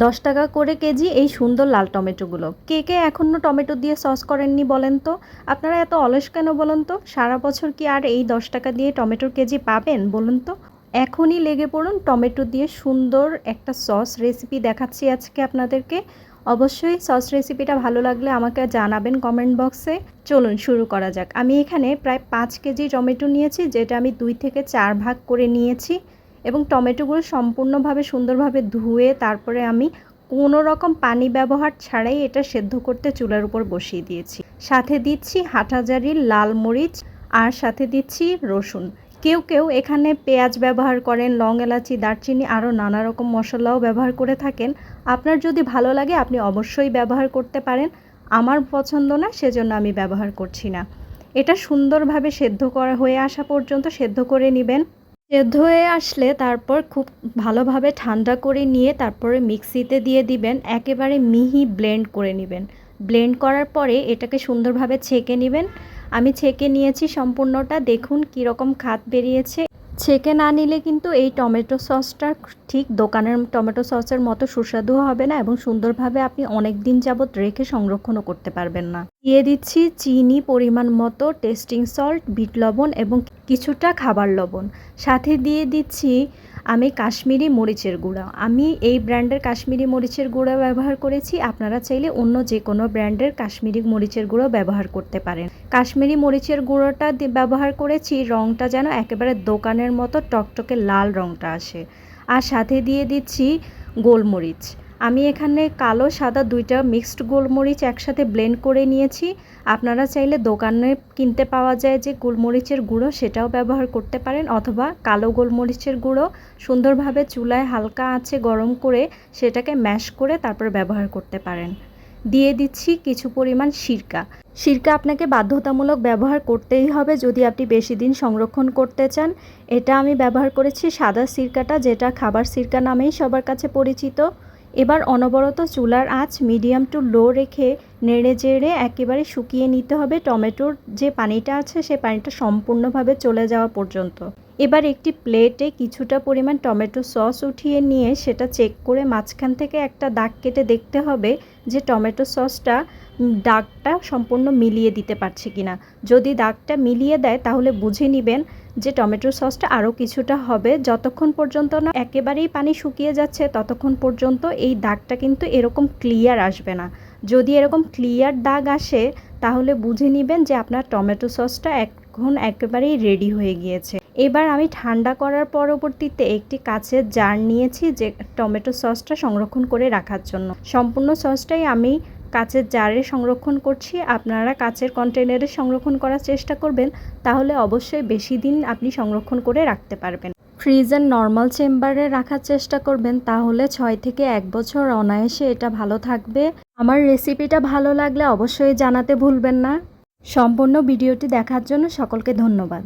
10 টাকা করে কেজি এই সুন্দর লাল টমেটোগুলো। কে কে এখনও টমেটো দিয়ে সস করেননি বলেন তো? আপনারা এত অলস কেন বলুন তো? সারা বছর কি আর এই 10 টাকা দিয়ে টমেটোর কেজি পাবেন বলুন তো? এখনই লেগে পড়ুন টমেটো দিয়ে সুন্দর একটা সস রেসিপি দেখাচ্ছি আজকে আপনাদেরকে। অবশ্যই সস রেসিপিটা ভালো লাগলে আমাকে জানাবেন কমেন্ট বক্সে। চলুন শুরু করা যাক। আমি এখানে প্রায় 5 কেজি টমেটো নিয়েছি, যেটা আমি 2 থেকে 4 ভাগ করে নিয়েছি এবং টমেটোগুলো সম্পূর্ণভাবে সুন্দরভাবে ধুয়ে তারপরে আমি কোনো রকম পানি ব্যবহার ছাড়াই এটা সেদ্ধ করতে চুলার উপর বসিয়ে দিয়েছি। সাথে দিচ্ছি হাঁটাজারির লাল মরিচ আর সাথে দিচ্ছি রসুন। কেউ কেউ এখানে পেঁয়াজ ব্যবহার করেন, লং এলাচি, দারচিনি আরও নানা রকম মশলাও ব্যবহার করে থাকেন। আপনার যদি ভালো লাগে আপনি অবশ্যই ব্যবহার করতে পারেন। আমার পছন্দ না, সেজন্য আমি ব্যবহার করছি না। এটা সুন্দরভাবে সেদ্ধ করা হয়ে আসা পর্যন্ত সেদ্ধ করে নেবেন। সেদ্ধ হয়ে আসলে তারপর খুব ভালোভাবে ঠান্ডা করে নিয়ে তারপরে মিক্সিতে দিয়ে দিবেন, একেবারে মিহি ব্লেন্ড করে নেবেন। ব্লেন্ড করার পরে এটাকে সুন্দরভাবে ছেঁকে নেবেন। আমি ছেঁকে নিয়েছি সম্পূর্ণটা, দেখুন কীরকম খাত বেরিয়েছে। ছেঁকে না নিলে কিন্তু এই টমেটো সসটা ঠিক দোকানের টমেটো সসের মতো সুস্বাদু হবে না এবং সুন্দরভাবে আপনি অনেক দিন যাবত রেখে সংরক্ষণও করতে পারবেন না। দিয়ে দিচ্ছি চিনি পরিমাণ মতো, টেস্টিং সল্ট, বিট লবণ এবং কিছুটা খাবার লবণ। সাথে দিয়ে দিচ্ছি আমি কাশ্মীরি মরিচের গুঁড়া। আমি এই ব্র্যান্ডের কাশ্মীরি মরিচের গুঁড়া ব্যবহার করেছি, আপনারা চাইলে অন্য যে কোনো ব্র্যান্ডের কাশ্মীরি মরিচের গুঁড়ো ব্যবহার করতে পারেন। কাশ্মীরি মরিচের গুঁড়োটা ব্যবহার করেছি রঙটা যেন একেবারে দোকানের মতো টকটকে লাল রঙটা আসে। আর সাথে দিয়ে দিচ্ছি গোলমরিচ। আমি এখানে কালো সাদা দুইটা মিক্সড গোলমরিচ একসাথে ব্লেন্ড করে নিয়েছি। আপনারা চাইলে দোকানে কিনতে পাওয়া যায় যে গোলমরিচের গুঁড়ো, সেটাও ব্যবহার করতে পারেন, অথবা কালো গোলমরিচের গুঁড়ো সুন্দরভাবে চুলায় হালকা আঁচে গরম করে সেটাকে ম্যাশ করে তারপর ব্যবহার করতে পারেন। দিয়ে দিচ্ছি কিছু পরিমাণ সিরকা। সিরকা আপনাকে বাধ্যতামূলক ব্যবহার করতেই হবে যদি আপনি বেশি দিন সংরক্ষণ করতে চান। এটা আমি ব্যবহার করেছি সাদা সিরকাটা, যেটা খাবার সিরকা নামেই সবার কাছে পরিচিত। এবার অনবরত চুলার আঁচ মিডিয়াম টু লো রেখে নেড়ে চেড়ে একেবারে শুকিয়ে নিতে হবে, টমেটোর যে পানিটা আছে সে পানিটা সম্পূর্ণভাবে চলে যাওয়া পর্যন্ত। এবার একটি প্লেটে কিছুটা পরিমাণ টমেটো সস উঠিয়ে নিয়ে সেটা চেক করে মাঝখান থেকে একটা দাগ কেটে দেখতে হবে যে টমেটো সসটা দাগটা সম্পূর্ণ মিলিয়ে দিতে পারছে কিনা। যদি দাগটা মিলিয়ে দেয় তাহলে বুঝে নেবেন যে টমেটো সসটা আরও কিছুটা হবে। যতক্ষণ পর্যন্ত না একেবারেই পানি শুকিয়ে যাচ্ছে ততক্ষণ পর্যন্ত এই দাগটা কিন্তু এরকম ক্লিয়ার আসবে না। যদি এরকম ক্লিয়ার দাগ আসে তাহলে বুঝে নেবেন যে আপনার টমেটো সসটা এখন একেবারেই রেডি হয়ে গিয়েছে। এবার আমি ঠান্ডা করার পরবর্তীতে একটি কাচের জার নিয়েছি যে টমেটো সসটা সংরক্ষণ করে রাখার জন্য। সম্পূর্ণ সসটাই আমি কাচের জারে সংরক্ষণ করছি। আপনারা কাচের কন্টেনারে সংরক্ষণ করার চেষ্টা করবেন, তাহলে অবশ্যই বেশি দিন আপনি সংরক্ষণ করে রাখতে পারবেন। ফ্রিজের নর্মাল চেম্বারে রাখার চেষ্টা করবেন, তাহলে 6 থেকে 1 বছর অনায়াসে এটা ভালো থাকবে। আমার রেসিপিটা ভালো লাগলে অবশ্যই জানাতে ভুলবেন না। সম্পূর্ণ ভিডিওটি দেখার জন্য সকলকে ধন্যবাদ।